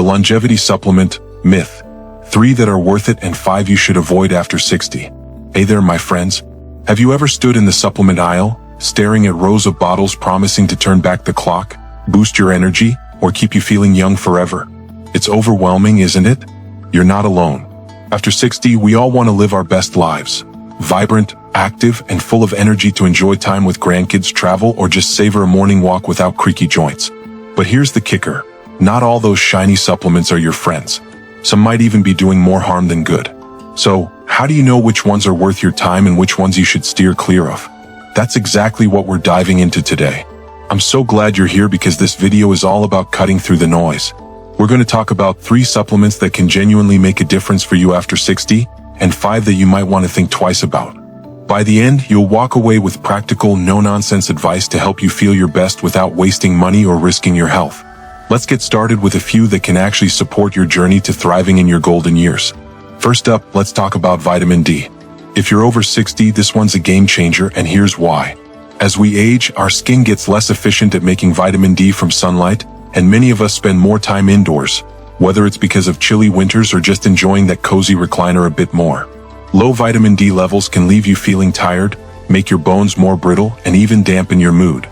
longevity supplement, myth. 3 that are worth it and 5 you should avoid after 60. Hey there, my friends. Have you ever stood in the supplement aisle, staring at rows of bottles promising to turn back the clock, boost your energy, or keep you feeling young forever? It's overwhelming, isn't it? You're not alone. After 60, we all want to live our best lives. Vibrant, active, and full of energy to enjoy time with grandkids, travel, or just savor a morning walk without creaky joints. But here's the kicker. Not all those shiny supplements are your friends. Some might even be doing more harm than good. So, how do you know which ones are worth your time and which ones you should steer clear of? That's exactly what we're diving into today. I'm so glad you're here because this video is all about cutting through the noise. We're going to talk about 3 supplements that can genuinely make a difference for you after 60, and 5 that you might want to think twice about. By the end, you'll walk away with practical, no-nonsense advice to help you feel your best without wasting money or risking your health. Let's get started with a few that can actually support your journey to thriving in your golden years. First up, let's talk about vitamin D. If you're over 60, this one's a game changer, and here's why. As we age, our skin gets less efficient at making vitamin D from sunlight, and many of us spend more time indoors, whether it's because of chilly winters or just enjoying that cozy recliner a bit more. Low vitamin D levels can leave you feeling tired, make your bones more brittle, and even dampen your mood.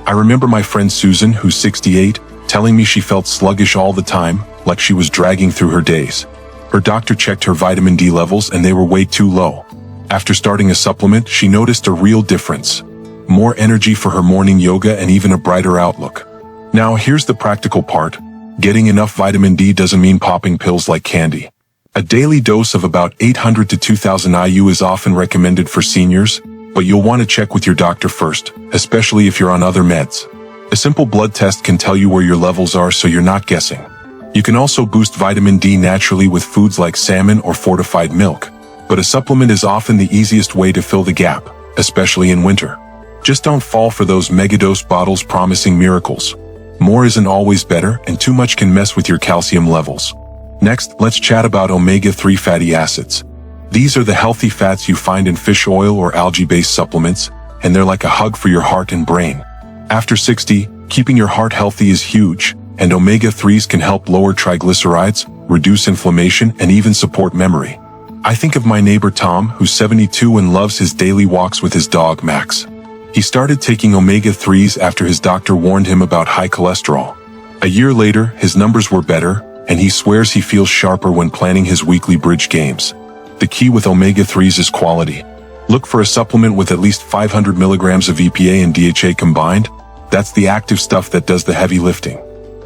I remember my friend Susan, who's 68, telling me she felt sluggish all the time, like she was dragging through her days. Her doctor checked her vitamin D levels and they were way too low. After starting a supplement, she noticed a real difference. More energy for her morning yoga and even a brighter outlook. Now here's the practical part. Getting enough vitamin D doesn't mean popping pills like candy. A daily dose of about 800 to 2000 IU is often recommended for seniors, but you'll want to check with your doctor first, especially if you're on other meds. A simple blood test can tell you where your levels are so you're not guessing. You can also boost vitamin D naturally with foods like salmon or fortified milk, but a supplement is often the easiest way to fill the gap, especially in winter. Just don't fall for those megadose bottles promising miracles. More isn't always better, and too much can mess with your calcium levels. Next, let's chat about omega-3 fatty acids. These are the healthy fats you find in fish oil or algae-based supplements, and they're like a hug for your heart and brain. After 60, keeping your heart healthy is huge, and omega-3s can help lower triglycerides, reduce inflammation, and even support memory. I think of my neighbor Tom, who's 72 and loves his daily walks with his dog Max. He started taking omega-3s after his doctor warned him about high cholesterol. A year later, his numbers were better, and he swears he feels sharper when planning his weekly bridge games. The key with omega-3s is quality. Look for a supplement with at least 500 milligrams of EPA and DHA combined. That's the active stuff that does the heavy lifting.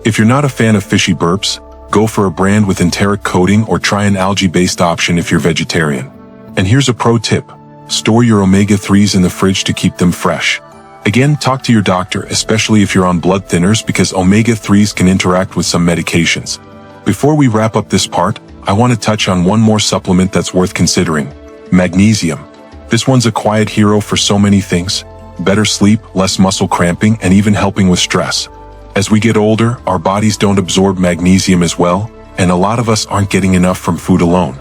If you're not a fan of fishy burps, go for a brand with enteric coating or try an algae-based option if you're vegetarian. And here's a pro tip. Store your omega-3s in the fridge to keep them fresh. Again, talk to your doctor, especially if you're on blood thinners, because omega-3s can interact with some medications. Before we wrap up this part, I want to touch on one more supplement that's worth considering. Magnesium. This one's a quiet hero for so many things. Better sleep, less muscle cramping, and even helping with stress. As we get older, our bodies don't absorb magnesium as well, and a lot of us aren't getting enough from food alone.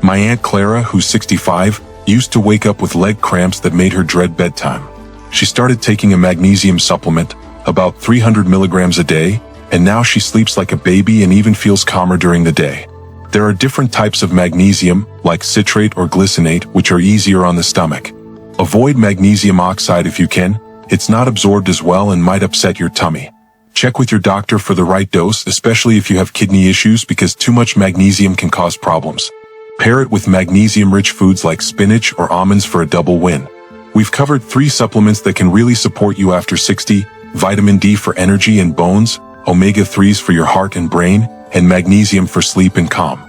My Aunt Clara, who's 65, used to wake up with leg cramps that made her dread bedtime. She started taking a magnesium supplement, about 300 milligrams a day, and now she sleeps like a baby and even feels calmer during the day. There are different types of magnesium, like citrate or glycinate, which are easier on the stomach. Avoid magnesium oxide if you can. It's not absorbed as well and might upset your tummy. Check with your doctor for the right dose, especially if you have kidney issues, because too much magnesium can cause problems. Pair it with magnesium-rich foods like spinach or almonds for a double win. We've covered 3 supplements that can really support you after 60, vitamin D for energy and bones, omega-3s for your heart and brain, and magnesium for sleep and calm.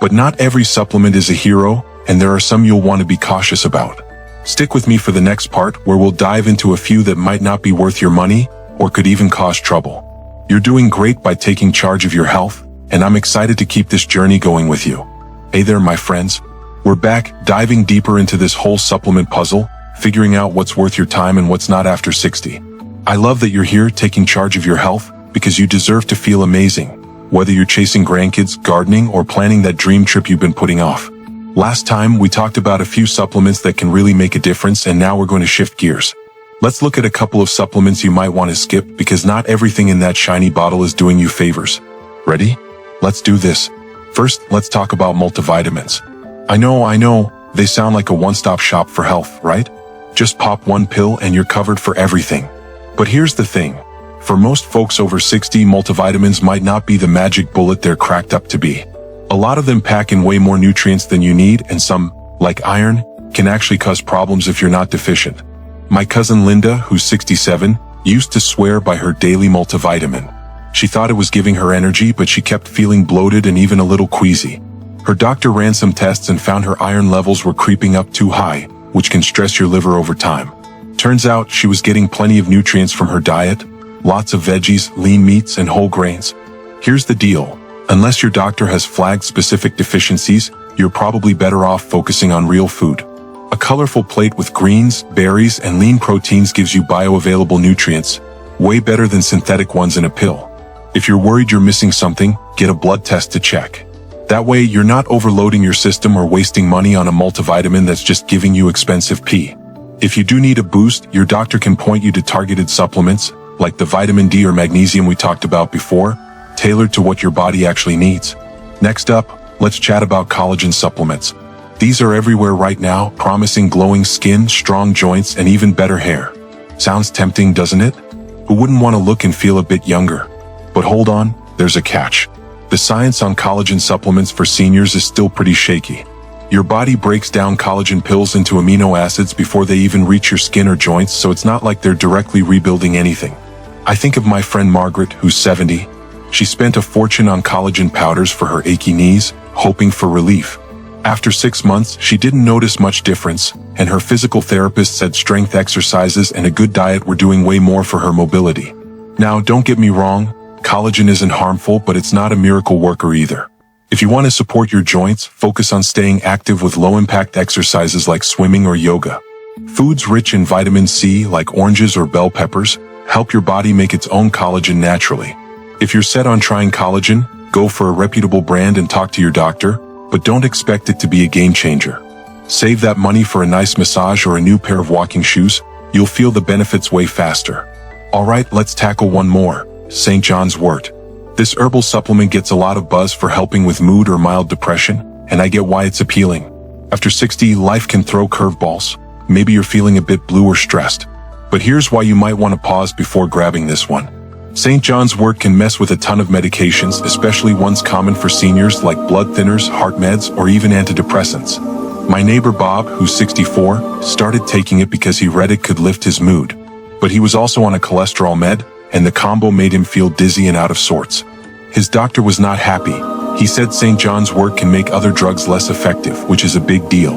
But not every supplement is a hero, and there are some you'll want to be cautious about. Stick with me for the next part, where we'll dive into a few that might not be worth your money, or could even cause trouble. You're doing great by taking charge of your health, and I'm excited to keep this journey going with you. Hey there, my friends. We're back, diving deeper into this whole supplement puzzle, figuring out what's worth your time and what's not after 60. I love that you're here taking charge of your health, because you deserve to feel amazing, whether you're chasing grandkids, gardening, or planning that dream trip you've been putting off. Last time, we talked about a few supplements that can really make a difference, and now we're going to shift gears. Let's look at a couple of supplements you might want to skip, because not everything in that shiny bottle is doing you favors. Ready? Let's do this. First, let's talk about multivitamins. I know, they sound like a one-stop shop for health, right? Just pop one pill and you're covered for everything. But here's the thing. For most folks over 60, multivitamins might not be the magic bullet they're cracked up to be. A lot of them pack in way more nutrients than you need, and some, like iron, can actually cause problems if you're not deficient. My cousin Linda, who's 67, used to swear by her daily multivitamin. She thought it was giving her energy, but she kept feeling bloated and even a little queasy. Her doctor ran some tests and found her iron levels were creeping up too high, which can stress your liver over time. Turns out she was getting plenty of nutrients from her diet, lots of veggies, lean meats, and whole grains. Here's the deal. Unless your doctor has flagged specific deficiencies, you're probably better off focusing on real food. A colorful plate with greens, berries, and lean proteins gives you bioavailable nutrients, way better than synthetic ones in a pill. If you're worried you're missing something, get a blood test to check. That way, you're not overloading your system or wasting money on a multivitamin that's just giving you expensive pee. If you do need a boost, your doctor can point you to targeted supplements, like the vitamin D or magnesium we talked about before, tailored to what your body actually needs. Next up, let's chat about collagen supplements. These are everywhere right now, promising glowing skin, strong joints, and even better hair. Sounds tempting, doesn't it? Who wouldn't want to look and feel a bit younger? But hold on, there's a catch. The science on collagen supplements for seniors is still pretty shaky. Your body breaks down collagen pills into amino acids before they even reach your skin or joints, so it's not like they're directly rebuilding anything. I think of my friend Margaret, who's 70. She spent a fortune on collagen powders for her achy knees, hoping for relief. After 6 months, she didn't notice much difference, and her physical therapist said strength exercises and a good diet were doing way more for her mobility. Now, don't get me wrong, collagen isn't harmful, but it's not a miracle worker either. If you want to support your joints, focus on staying active with low-impact exercises like swimming or yoga. Foods rich in vitamin C, like oranges or bell peppers, help your body make its own collagen naturally. If you're set on trying collagen, go for a reputable brand and talk to your doctor, but don't expect it to be a game changer. Save that money for a nice massage or a new pair of walking shoes. You'll feel the benefits way faster. Alright, let's tackle one more. St. John's wort. This herbal supplement gets a lot of buzz for helping with mood or mild depression, and I get why it's appealing. After 60, life can throw curveballs. Maybe you're feeling a bit blue or stressed. But here's why you might want to pause before grabbing this one. St. John's wort can mess with a ton of medications, especially ones common for seniors like blood thinners, heart meds, or even antidepressants. My neighbor Bob, who's 64, started taking it because he read it could lift his mood. But he was also on a cholesterol med, and the combo made him feel dizzy and out of sorts. His doctor was not happy. He said St. John's wort can make other drugs less effective, which is a big deal.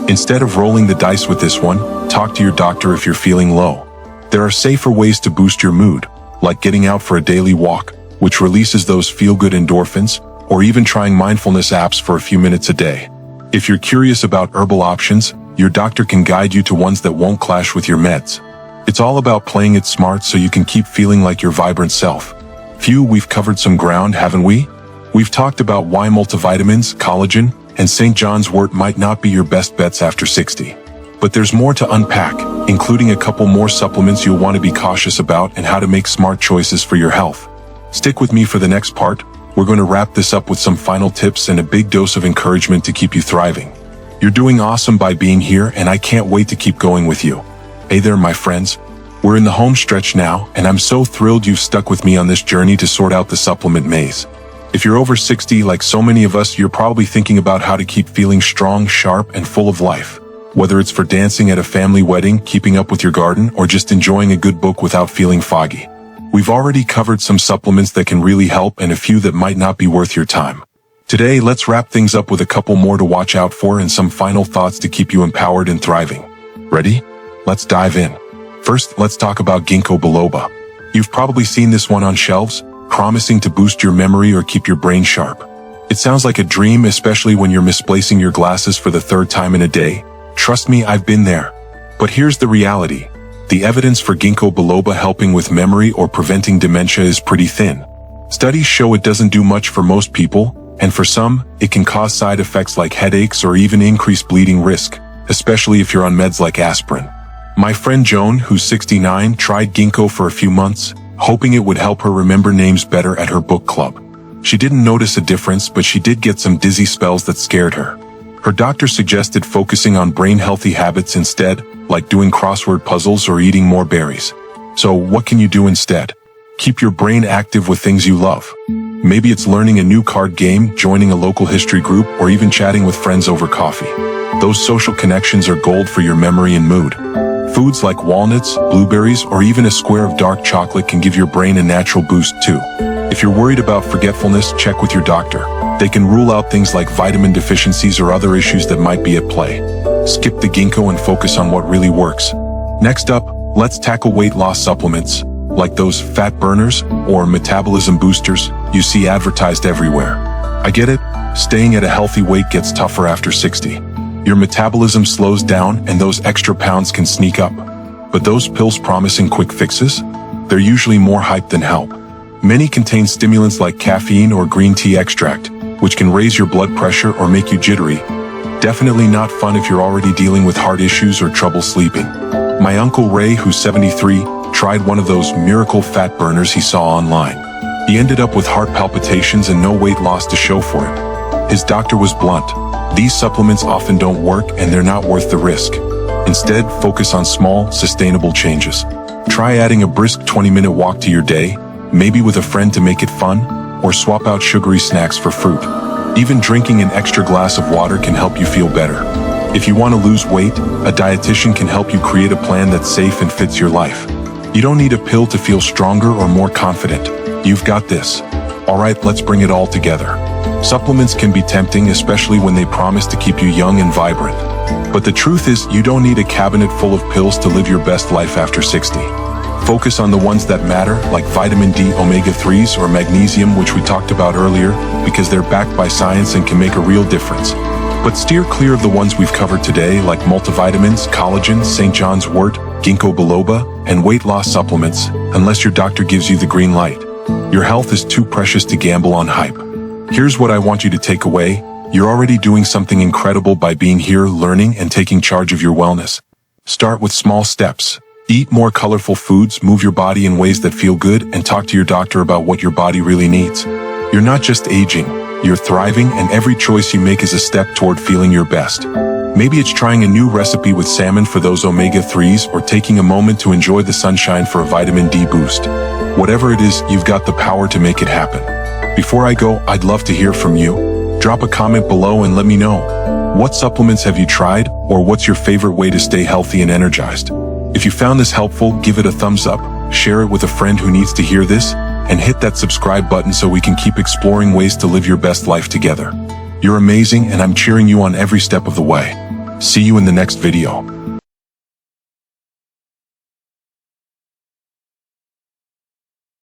Instead of rolling the dice with this one, talk to your doctor if you're feeling low. There are safer ways to boost your mood, like getting out for a daily walk, which releases those feel-good endorphins, or even trying mindfulness apps for a few minutes a day. If you're curious about herbal options, your doctor can guide you to ones that won't clash with your meds. It's all about playing it smart so you can keep feeling like your vibrant self. Phew, we've covered some ground, haven't we? We've talked about why multivitamins, collagen, and St. John's wort might not be your best bets after 60. But there's more to unpack, including a couple more supplements you'll want to be cautious about and how to make smart choices for your health. Stick with me for the next part. We're going to wrap this up with some final tips and a big dose of encouragement to keep you thriving. You're doing awesome by being here, and I can't wait to keep going with you. Hey there, my friends. We're in the home stretch now, and I'm so thrilled you've stuck with me on this journey to sort out the supplement maze. If you're over 60, like so many of us, you're probably thinking about how to keep feeling strong, sharp, and full of life. Whether it's for dancing at a family wedding, keeping up with your garden, or just enjoying a good book without feeling foggy. We've already covered some supplements that can really help and a few that might not be worth your time. Today, let's wrap things up with a couple more to watch out for and some final thoughts to keep you empowered and thriving. Ready? Let's dive in. First, let's talk about ginkgo biloba. You've probably seen this one on shelves, promising to boost your memory or keep your brain sharp. It sounds like a dream, especially when you're misplacing your glasses for the third time in a day. Trust me, I've been there. But here's the reality. The evidence for ginkgo biloba helping with memory or preventing dementia is pretty thin. Studies show it doesn't do much for most people, and for some, it can cause side effects like headaches or even increased bleeding risk, especially if you're on meds like aspirin. My friend Joan, who's 69, tried ginkgo for a few months, hoping it would help her remember names better at her book club. She didn't notice a difference, but she did get some dizzy spells that scared her. Her doctor suggested focusing on brain-healthy habits instead, like doing crossword puzzles or eating more berries. So what can you do instead? Keep your brain active with things you love. Maybe it's learning a new card game, joining a local history group, or even chatting with friends over coffee. Those social connections are gold for your memory and mood. Foods like walnuts, blueberries, or even a square of dark chocolate can give your brain a natural boost too. If you're worried about forgetfulness, check with your doctor. They can rule out things like vitamin deficiencies or other issues that might be at play. Skip the ginkgo and focus on what really works. Next up, let's tackle weight loss supplements, like those fat burners or metabolism boosters you see advertised everywhere. I get it, staying at a healthy weight gets tougher after 60. Your metabolism slows down and those extra pounds can sneak up. But those pills promising quick fixes? They're usually more hype than help. Many contain stimulants like caffeine or green tea extract, which can raise your blood pressure or make you jittery. Definitely not fun if you're already dealing with heart issues or trouble sleeping. My Uncle Ray, who's 73, tried one of those miracle fat burners he saw online. He ended up with heart palpitations and no weight loss to show for it. His doctor was blunt. These supplements often don't work and they're not worth the risk. Instead, focus on small, sustainable changes. Try adding a brisk 20-minute walk to your day, maybe with a friend to make it fun, or swap out sugary snacks for fruit. Even drinking an extra glass of water can help you feel better. If you want to lose weight, a dietitian can help you create a plan that's safe and fits your life. You don't need a pill to feel stronger or more confident. You've got this. Alright, let's bring it all together. Supplements can be tempting, especially when they promise to keep you young and vibrant. But the truth is, you don't need a cabinet full of pills to live your best life after 60. Focus on the ones that matter, like vitamin D, omega-3s, or magnesium, which we talked about earlier, because they're backed by science and can make a real difference. But steer clear of the ones we've covered today, like multivitamins, collagen, St. John's wort, ginkgo biloba, and weight loss supplements, unless your doctor gives you the green light. Your health is too precious to gamble on hype. Here's what I want you to take away. You're already doing something incredible by being here, learning, and taking charge of your wellness. Start with small steps. Eat more colorful foods, move your body in ways that feel good, and talk to your doctor about what your body really needs. You're not just aging, you're thriving, and every choice you make is a step toward feeling your best. Maybe it's trying a new recipe with salmon for those omega-3s, or taking a moment to enjoy the sunshine for a vitamin D boost. Whatever it is, you've got the power to make it happen. Before I go, I'd love to hear from you. Drop a comment below and let me know. What supplements have you tried, or what's your favorite way to stay healthy and energized? If you found this helpful, give it a thumbs up, share it with a friend who needs to hear this, and hit that subscribe button so we can keep exploring ways to live your best life together. You're amazing, and I'm cheering you on every step of the way. See you in the next video.